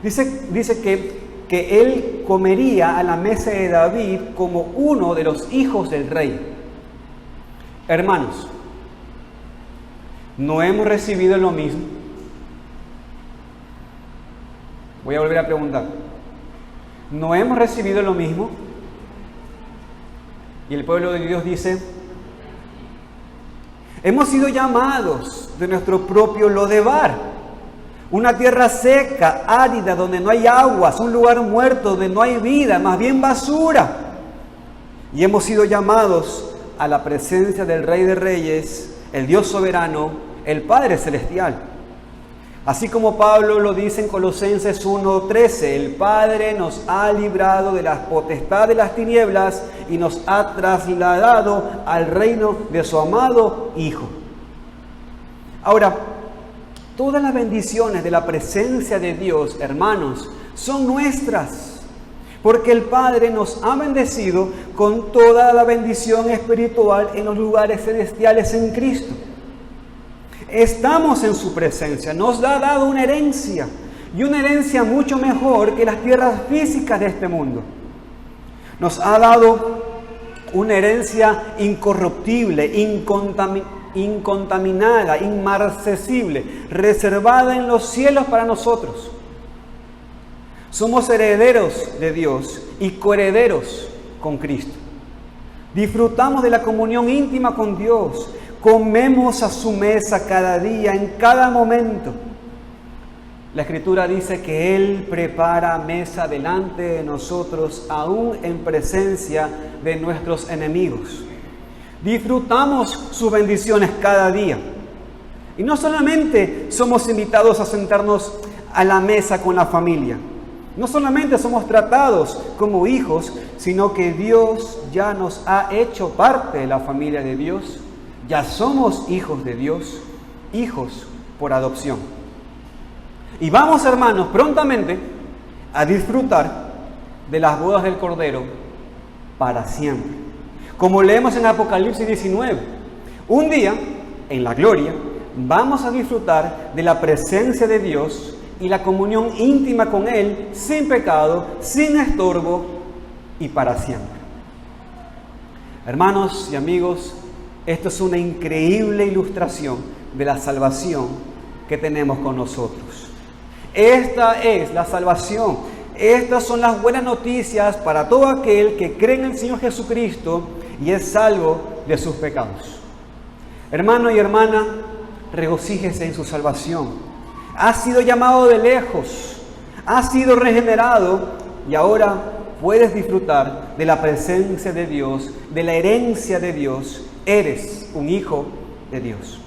dice que él comería a la mesa de David como uno de los hijos del rey. Hermanos, ¿no hemos recibido lo mismo? Voy a volver a preguntar. ¿No hemos recibido lo mismo? Y el pueblo de Dios dice: hemos sido llamados de nuestro propio Lodebar, una tierra seca, árida, donde no hay aguas, un lugar muerto, donde no hay vida, más bien basura. Y hemos sido llamados a la presencia del Rey de Reyes, el Dios soberano, el Padre celestial. Así como Pablo lo dice en Colosenses 1:13, el Padre nos ha librado de la potestad de las tinieblas y nos ha trasladado al reino de su amado Hijo. Ahora, todas las bendiciones de la presencia de Dios, hermanos, son nuestras, porque el Padre nos ha bendecido con toda la bendición espiritual en los lugares celestiales en Cristo. Estamos en su presencia, nos ha dado una herencia, y una herencia mucho mejor que las tierras físicas de este mundo. Nos ha dado una herencia incorruptible, incontaminada, inmarcesible, reservada en los cielos para nosotros. Somos herederos de Dios y coherederos con Cristo. Disfrutamos de la comunión íntima con Dios. Comemos a su mesa cada día, en cada momento. La Escritura dice que Él prepara mesa delante de nosotros, aún en presencia de nuestros enemigos. Disfrutamos sus bendiciones cada día. Y no solamente somos invitados a sentarnos a la mesa con la familia. No solamente somos tratados como hijos, sino que Dios ya nos ha hecho parte de la familia de Dios. Ya somos hijos de Dios, hijos por adopción. Y vamos, hermanos, prontamente a disfrutar de las bodas del Cordero para siempre. Como leemos en Apocalipsis 19, un día, en la gloria, vamos a disfrutar de la presencia de Dios y la comunión íntima con Él, sin pecado, sin estorbo y para siempre. Hermanos y amigos, esto es una increíble ilustración de la salvación que tenemos con nosotros. Esta es la salvación. Estas son las buenas noticias para todo aquel que cree en el Señor Jesucristo y es salvo de sus pecados. Hermano y hermana, regocíjese en su salvación. Ha sido llamado de lejos, ha sido regenerado y ahora puedes disfrutar de la presencia de Dios, de la herencia de Dios. Eres un hijo de Dios.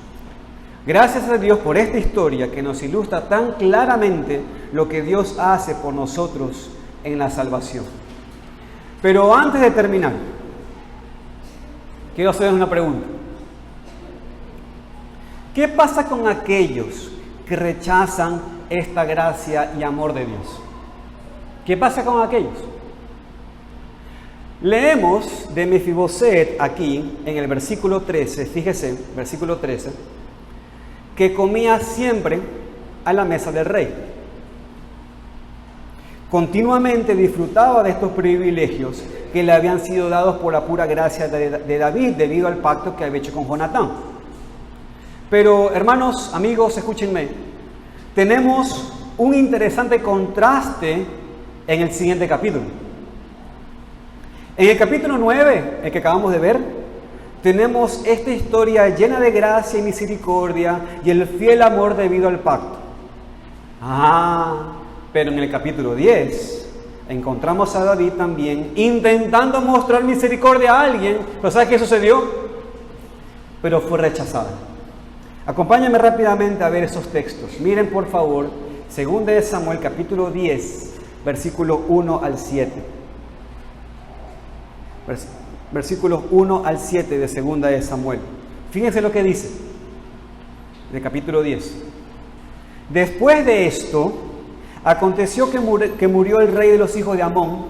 Gracias a Dios por esta historia que nos ilustra tan claramente lo que Dios hace por nosotros en la salvación. Pero antes de terminar, quiero hacer una pregunta. ¿Qué pasa con aquellos que rechazan esta gracia y amor de Dios? ¿Qué pasa con aquellos? Leemos de Mefiboset aquí en el versículo 13, fíjese, versículo 13, que comía siempre a la mesa del rey. Continuamente disfrutaba de estos privilegios que le habían sido dados por la pura gracia de David debido al pacto que había hecho con Jonatán. Pero hermanos, amigos, escúchenme, tenemos un interesante contraste en el siguiente capítulo. En el capítulo 9, el que acabamos de ver, tenemos esta historia llena de gracia y misericordia y el fiel amor debido al pacto. Pero en el capítulo 10 encontramos a David también intentando mostrar misericordia a alguien, pero ¿sabes qué sucedió? Pero fue rechazada. Acompáñenme rápidamente a ver esos textos. Miren por favor, 2 de Samuel capítulo 10, versículo 1 al 7. Versículos 1 al 7 de 2 de Samuel. Fíjense lo que dice, de capítulo 10. Después de esto, aconteció que murió el rey de los hijos de Amón,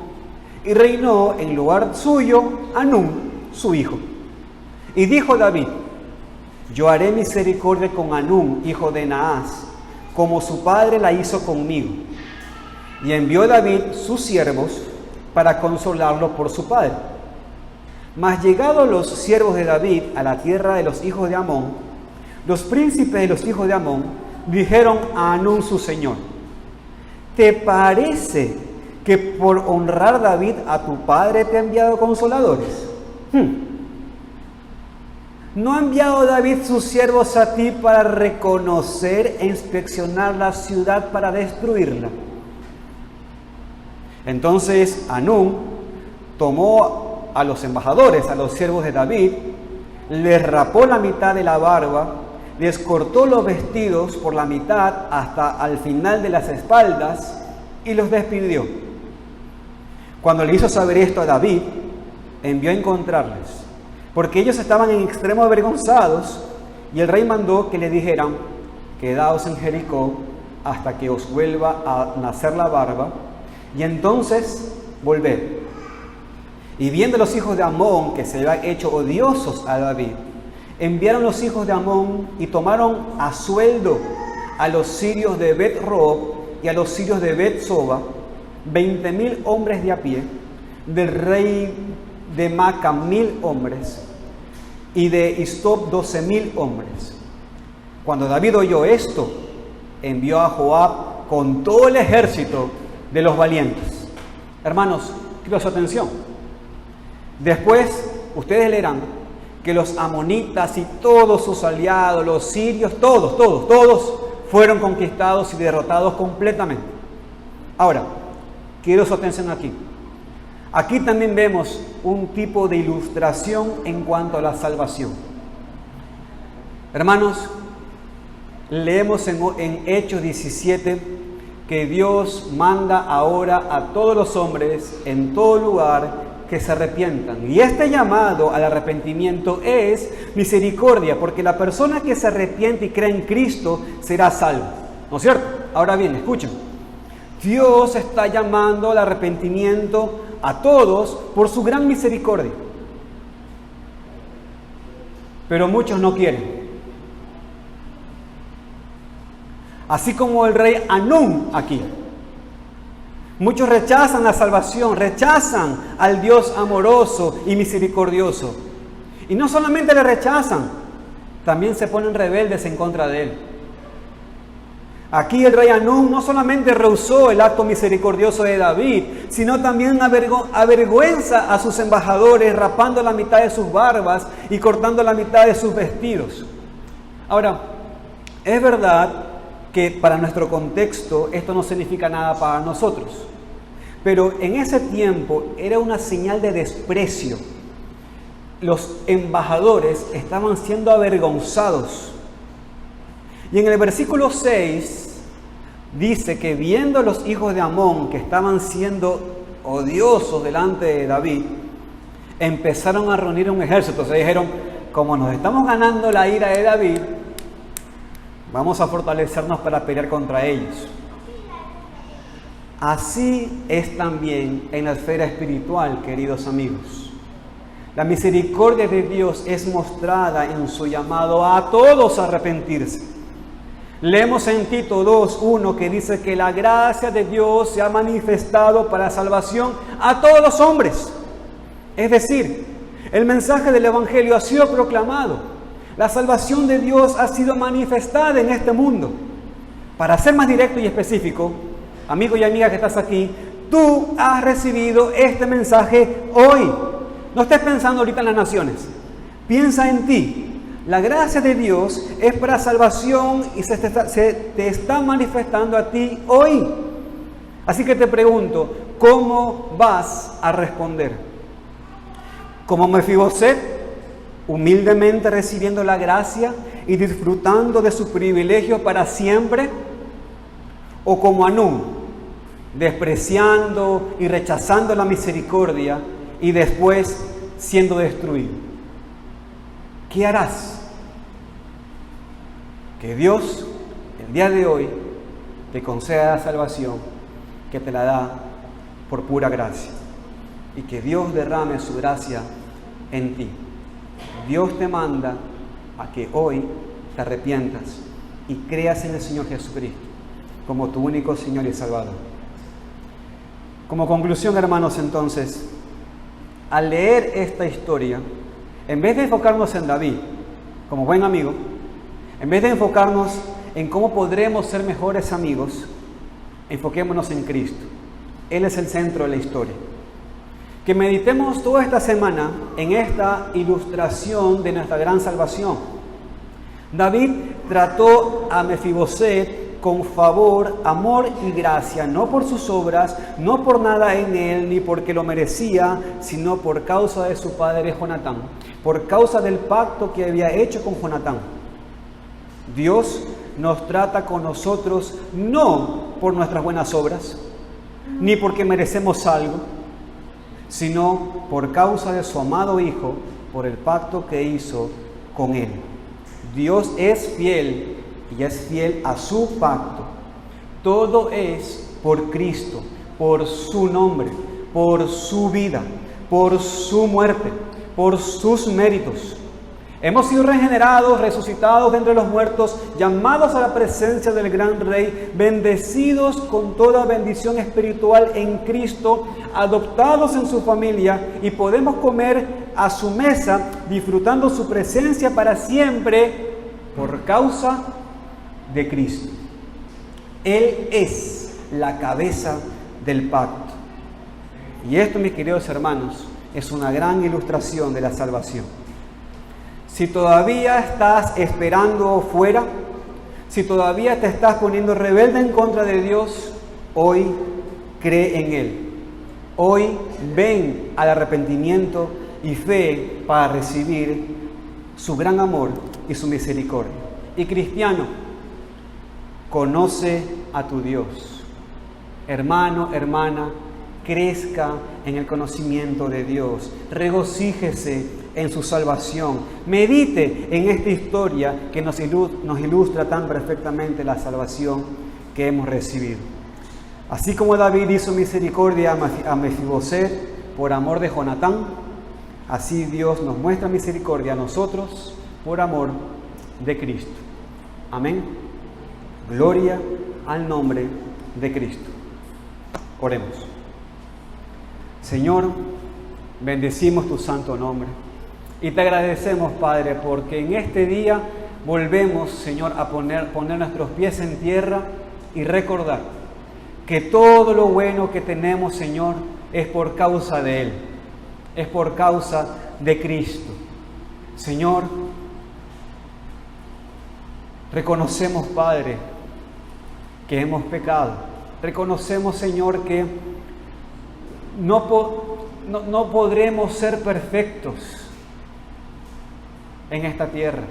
y reinó en lugar suyo Hanún, su hijo. Y dijo David: yo haré misericordia con Hanún, hijo de Naas, como su padre la hizo conmigo. Y envió David sus siervos para consolarlo por su padre. Mas llegados los siervos de David a la tierra de los hijos de Amón, los príncipes de los hijos de Amón dijeron a Hanún su señor: ¿te parece que por honrar David a tu padre te ha enviado consoladores? ¿No ha enviado David sus siervos a ti para reconocer e inspeccionar la ciudad para destruirla? Entonces Hanún tomó a los embajadores, a los siervos de David, les rapó la mitad de la barba, les cortó los vestidos por la mitad hasta al final de las espaldas y los despidió. Cuando le hizo saber esto a David, envió a encontrarles, porque ellos estaban en extremo avergonzados, y el rey mandó que le dijeran: quedaos en Jericó hasta que os vuelva a nacer la barba, y entonces volved. Y viendo los hijos de Amón que se habían hecho odiosos a David, enviaron los hijos de Amón y tomaron a sueldo a los sirios de Bet-Rob y a los sirios de Bet-Soba, 20,000 hombres de a pie, del rey de Maca 1,000 hombres, y de Istop 12,000 hombres. Cuando David oyó esto, envió a Joab con todo el ejército de los valientes. Hermanos, quiero su atención. Después, ustedes leerán que los amonitas y todos sus aliados, los sirios, todos fueron conquistados y derrotados completamente. Ahora, quiero su atención aquí. Aquí también vemos un tipo de ilustración en cuanto a la salvación. Hermanos, leemos en Hechos 17 que Dios manda ahora a todos los hombres en todo lugar que se arrepientan. Y este llamado al arrepentimiento es misericordia, porque la persona que se arrepiente y cree en Cristo será salva. ¿No es cierto? Ahora bien, escuchen. Dios está llamando al arrepentimiento a todos por su gran misericordia. Pero muchos no quieren. Así como el rey Anún aquí. Muchos rechazan la salvación, rechazan al Dios amoroso y misericordioso. Y no solamente le rechazan, también se ponen rebeldes en contra de él. Aquí el rey Anún no solamente rehusó el acto misericordioso de David, sino también avergüenza a sus embajadores, rapando la mitad de sus barbas y cortando la mitad de sus vestidos. Ahora, es verdad que para nuestro contexto esto no significa nada para nosotros, pero en ese tiempo era una señal de desprecio. Los embajadores estaban siendo avergonzados. Y en el versículo 6 dice que viendo a los hijos de Amón que estaban siendo odiosos delante de David, empezaron a reunir un ejército. Se dijeron: como nos estamos ganando la ira de David, vamos a fortalecernos para pelear contra ellos. Así es también en la esfera espiritual, queridos amigos. La misericordia de Dios es mostrada en su llamado a todos a arrepentirse. Leemos en Tito 2:1 que dice que la gracia de Dios se ha manifestado para salvación a todos los hombres. Es decir, el mensaje del Evangelio ha sido proclamado. La salvación de Dios ha sido manifestada en este mundo. Para ser más directo y específico, amigo y amiga que estás aquí, tú has recibido este mensaje hoy. No estés pensando ahorita en las naciones. Piensa en ti. La gracia de Dios es para salvación y se te está manifestando a ti hoy. Así que te pregunto, ¿cómo vas a responder? ¿Como Mefiboset, humildemente recibiendo la gracia y disfrutando de su privilegio para siempre? ¿O como Anún, despreciando y rechazando la misericordia y después siendo destruido? ¿Qué harás? Que Dios, el día de hoy, te conceda la salvación que te la da por pura gracia. Y que Dios derrame su gracia en ti. Dios te manda a que hoy te arrepientas y creas en el Señor Jesucristo como tu único Señor y Salvador. Como conclusión, hermanos, entonces, al leer esta historia, en vez de enfocarnos en David como buen amigo, en vez de enfocarnos en cómo podremos ser mejores amigos, enfoquémonos en Cristo. Él es el centro de la historia. Que meditemos toda esta semana en esta ilustración de nuestra gran salvación. David trató a Mefiboset con favor, amor y gracia, no por sus obras, no por nada en él, ni porque lo merecía, sino por causa de su padre Jonatán, por causa del pacto que había hecho con Jonatán. Dios nos trata con nosotros no por nuestras buenas obras, ni porque merecemos algo, sino por causa de su amado Hijo, por el pacto que hizo con Él. Dios es fiel y es fiel a su pacto. Todo es por Cristo, por su nombre, por su vida, por su muerte, por sus méritos. Hemos sido regenerados, resucitados de entre los muertos, llamados a la presencia del gran Rey, bendecidos con toda bendición espiritual en Cristo, adoptados en su familia, y podemos comer a su mesa disfrutando su presencia para siempre por causa de Cristo. Él es la cabeza del pacto. Y esto, mis queridos hermanos, es una gran ilustración de la salvación. Si todavía estás esperando fuera, si todavía te estás poniendo rebelde en contra de Dios, hoy cree en Él. Hoy ven al arrepentimiento y fe para recibir su gran amor y su misericordia. Y cristiano, conoce a tu Dios. Hermano, hermana, crezca en el conocimiento de Dios. Regocíjese en su salvación. Medite en esta historia que nos ilustra tan perfectamente la salvación que hemos recibido. Así como David hizo misericordia a Mefiboset por amor de Jonatán, así Dios nos muestra misericordia a nosotros por amor de Cristo. Amén. Gloria al nombre de Cristo. Oremos. Señor, bendecimos tu santo nombre y te agradecemos, Padre, porque en este día volvemos, Señor, a poner nuestros pies en tierra y recordar que todo lo bueno que tenemos, Señor, es por causa de Él, es por causa de Cristo. Señor, reconocemos, Padre, que hemos pecado. Reconocemos, Señor, que no podremos ser perfectos en esta tierra.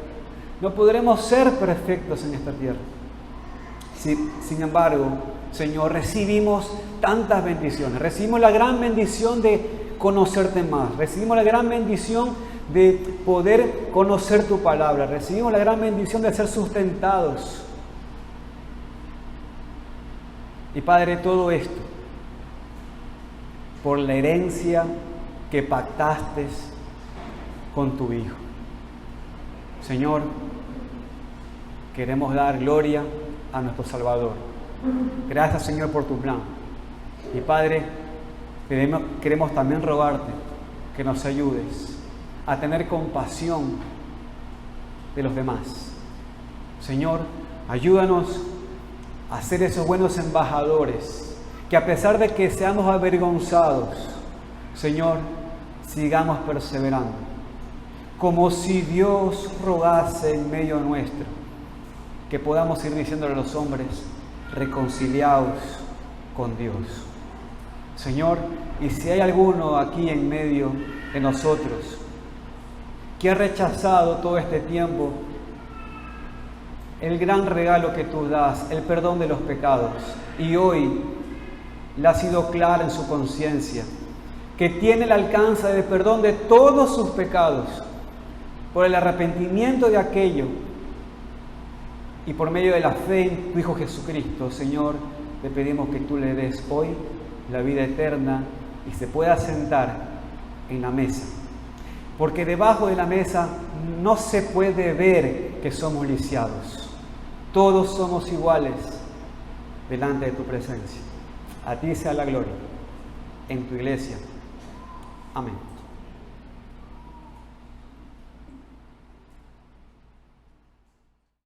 No podremos ser perfectos en esta tierra. Sin embargo, Señor, recibimos tantas bendiciones. Recibimos la gran bendición de conocerte más. Recibimos la gran bendición de poder conocer tu palabra. Recibimos la gran bendición de ser sustentados. Y Padre, todo esto por la herencia que pactaste con tu Hijo. Señor, queremos dar gloria a nuestro Salvador. Gracias, Señor, por tu plan. Y Padre, queremos también rogarte que nos ayudes a tener compasión de los demás. Señor, ayúdanos a ser esos buenos embajadores, que a pesar de que seamos avergonzados, Señor, sigamos perseverando, como si Dios rogase en medio nuestro, que podamos ir diciéndole a los hombres, reconciliados con Dios. Señor, y si hay alguno aquí en medio de nosotros que ha rechazado todo este tiempo el gran regalo que tú das, el perdón de los pecados, y hoy le ha sido clara en su conciencia que tiene el alcance de perdón de todos sus pecados por el arrepentimiento de aquello y por medio de la fe en tu Hijo Jesucristo. Señor, te pedimos que tú le des hoy la vida eterna y se pueda sentar en la mesa, porque debajo de la mesa no se puede ver que somos lisiados. Todos somos iguales delante de tu presencia. A ti sea la gloria en tu iglesia. Amén.